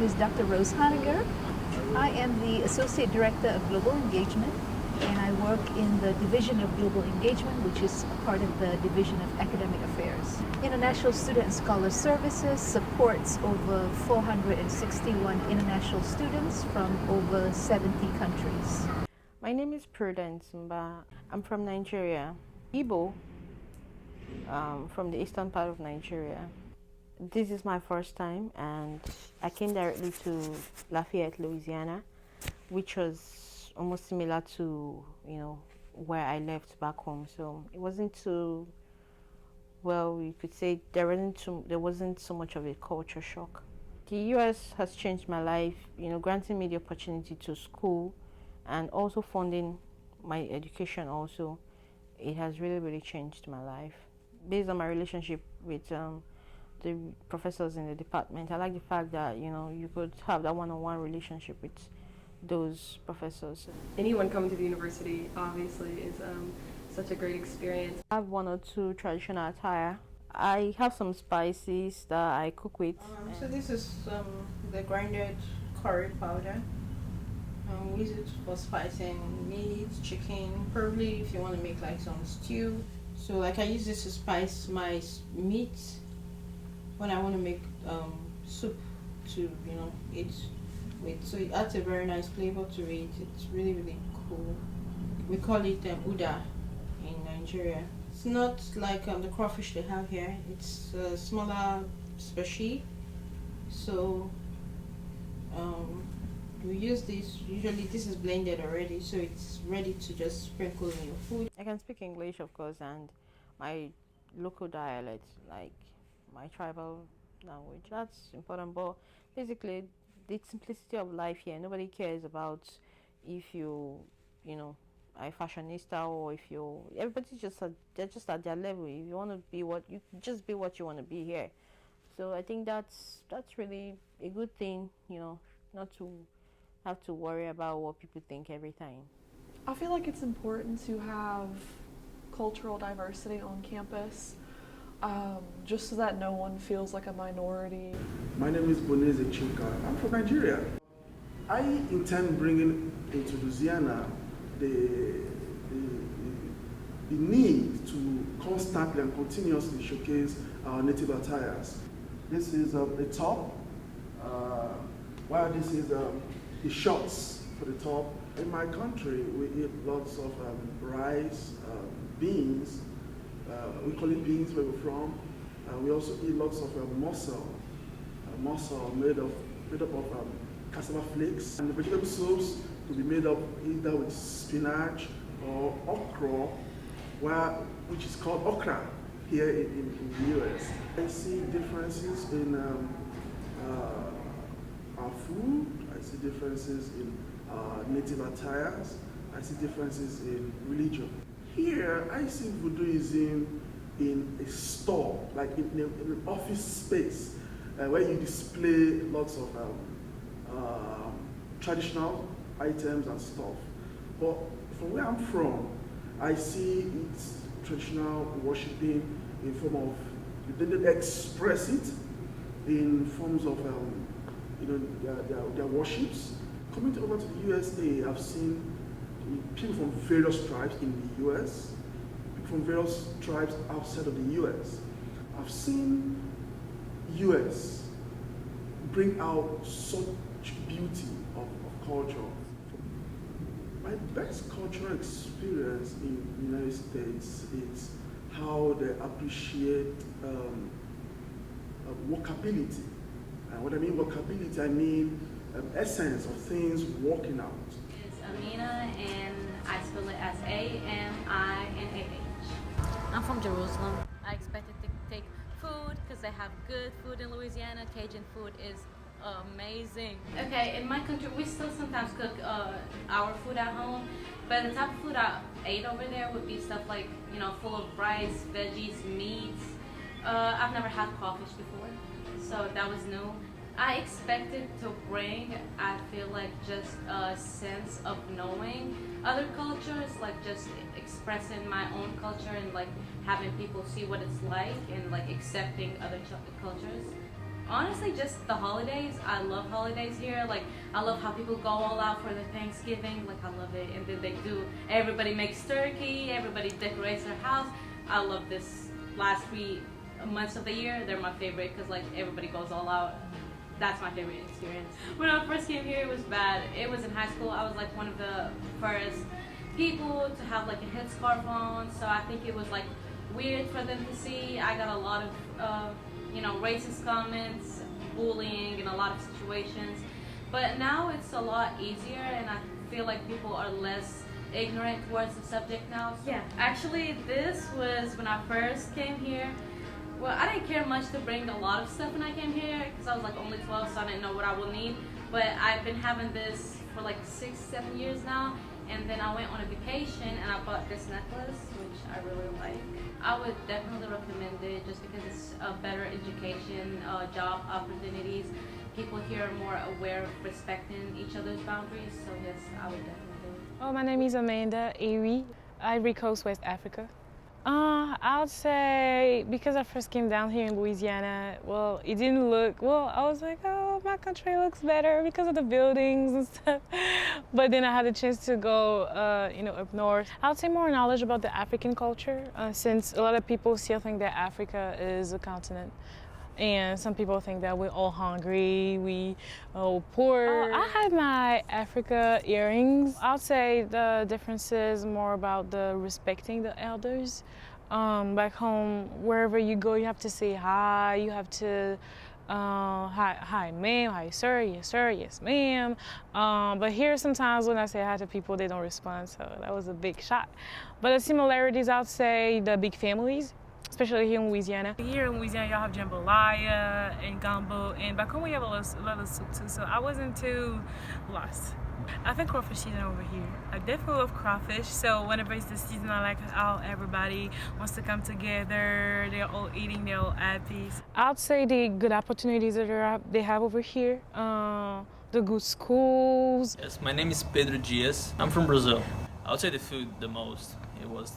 is Dr. Rose Honiger. I am the Associate Director of Global Engagement, and I work in the Division of Global Engagement, which is a part of the Division of Academic Affairs. International Student and Scholar Services supports over 461 international students from over 70 countries. My name is Prudence Mba. I'm from Nigeria. Igbo, from the eastern part of Nigeria. This is my first time, and I came directly to Lafayette, Louisiana, which was almost similar to, where I left back home. So it wasn't too, well, you could say there wasn't so much of a culture shock. The US has changed my life, granting me the opportunity to school and also funding my education also. It has really, really changed my life. Based on my relationship with the professors in the department, I like the fact that, you could have that one-on-one relationship with those professors. Anyone coming to the university obviously is such a great experience. I have one or two traditional attire. I have some spices that I cook with. So this is the grinded curry powder. We use it for spicing meat, chicken, probably if you want to make like some stew. So like I use this to spice my meat when I want to make soup to eat with. So it adds a very nice flavor to it. It's really, really cool. We call it uda in Nigeria. It's not like the crawfish they have here. It's a smaller species. So we use this, usually this is blended already, so it's ready to just sprinkle in your food. I can speak English, of course, and my local dialect, like my tribal language. That's important, but basically the simplicity of life here. Nobody cares about if are a fashionista or if everybody's they're just at their level. If you want to be just be what you want to be here. So I think that's really a good thing, not to have to worry about what people think every time. I feel like it's important to have cultural diversity on campus, just so that no one feels like a minority. My name is Boneze Chika. I'm from Nigeria. I intend bringing into Louisiana the need to constantly and continuously showcase our native attires. This is a top, while this is the shorts for the top. In my country, we eat lots of rice, beans. We call it beans where we're from. We also eat lots of mussel made up of cassava flakes. And the vegetable soups will be made up either with spinach or okra, which is called okra here in the US. I see differences in our food. I see differences in native attires. I see differences in religion. Here, I see voodooism in a store, like in an office space, where you display lots of traditional items and stuff. But from where I'm from, I see it's traditional worshiping in form of, they express it in forms of their worships. Coming over to the USA, I've seen people from various tribes in the US, people from various tribes outside of the US. I've seen US bring out such beauty of culture. My best cultural experience in the United States is how they appreciate workability. And what I mean workability, I mean essence of things working out. It's Amina, and I spell it as Aminah. I'm from Jerusalem. I expected to take food because they have good food in Louisiana. Cajun food is amazing. Okay, in my country, we still sometimes cook our food at home, but the type of food I ate over there would be stuff like, full of rice, veggies, meats. I've never had crawfish before, so that was new. I expected to bring, I feel like, just a sense of knowing other cultures, like just expressing my own culture and like having people see what it's like and like accepting other cultures. Honestly, just the holidays. I love holidays here. Like, I love how people go all out for their Thanksgiving. Like, I love it. And then they do, everybody makes turkey, everybody decorates their house. I love this last 3 months of the year. They're my favorite because, like, everybody goes all out. That's my favorite experience. When I first came here, it was bad. It was in high school. I was, like, one of the first people to have, like, a headscarf on. So I think it was, like, weird for them to see. I got a lot of, racist comments, bullying in a lot of situations. But now it's a lot easier, and I feel like people are less ignorant towards the subject now. Yeah, actually, this was when I first came here. Well, I didn't care much to bring a lot of stuff when I came here because I was like only 12, so I didn't know what I would need. But I've been having this for like 6-7 years now. And then I went on a vacation and I bought this necklace, which I really like. I would definitely recommend it just because it's a better education, job opportunities. People here are more aware of respecting each other's boundaries, so yes, I would definitely do it. Oh, my name is Amanda Erie, Ivory Coast, West Africa. I would say because I first came down here in Louisiana, well, it didn't look, well, I was like, oh, my country looks better because of the buildings and stuff. But then I had the chance to go, up north. I would say more knowledge about the African culture, since a lot of people still think that Africa is a continent. And some people think that we're all hungry, we poor. I had my Africa earrings. I'd say the difference is more about the respecting the elders. Back home, wherever you go, you have to say hi, you have to hi ma'am, hi sir, yes ma'am. But here sometimes when I say hi to people, they don't respond, so that was a big shock. But the similarities, I'd say the big families, especially here in Louisiana. Here in Louisiana, y'all have jambalaya and gumbo, and back home we have a lot of soup too, so I wasn't too lost. I think crawfish season over here. I definitely love crawfish, so whenever it's the season, I like how everybody wants to come together, they're all eating, they're all happy. I'd say the good opportunities that they have over here, the good schools. Yes, my name is Pedro Diaz. I'm from Brazil. I would say the food the most.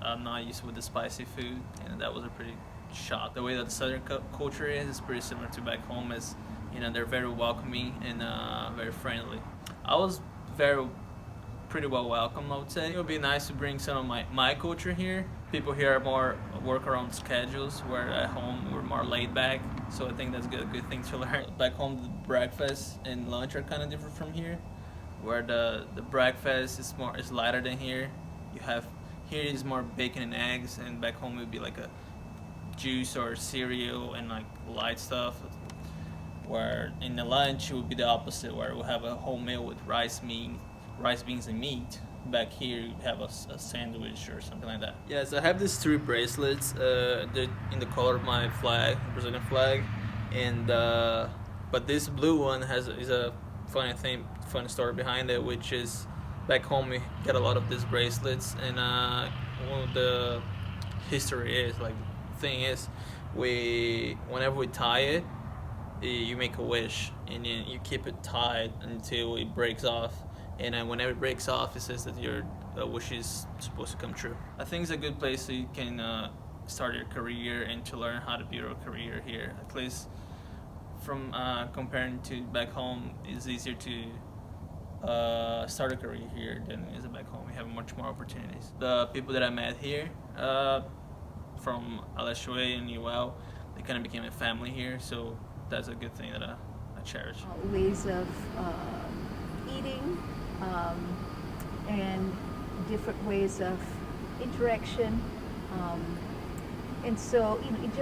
I'm not used with the spicy food, and that was a pretty shock. The way that the Southern culture is pretty similar to back home. Is they're very welcoming and very friendly. I was pretty well welcomed, I would say. It would be nice to bring some of my culture here. People here are more work around schedules, where at home we're more laid back. So I think that's a good thing to learn. Back home, the breakfast and lunch are kind of different from here, where the breakfast is lighter than here. Here is more bacon and eggs, and back home it would be like a juice or cereal and like light stuff. Where in the lunch it would be the opposite, where we'll have a whole meal with rice, beans, and meat. Back here you have a sandwich or something like that. Yes, I have these 3 bracelets. They're in the color of my flag, Brazilian flag, and but this blue one is a funny story behind it, which is, back home we get a lot of these bracelets, and one of the history is, like, the thing is, whenever we tie it, you make a wish, and then you keep it tied until it breaks off, and then whenever it breaks off, it says that your wish is supposed to come true. I think it's a good place so you can start your career and to learn how to build a career here. At least from comparing to back home, it's easier to start a career here than it is back home. We have much more opportunities. The people that I met here from Alachue and UL, they kind of became a family here, so that's a good thing that I cherish. Ways of eating and different ways of interaction, and so it just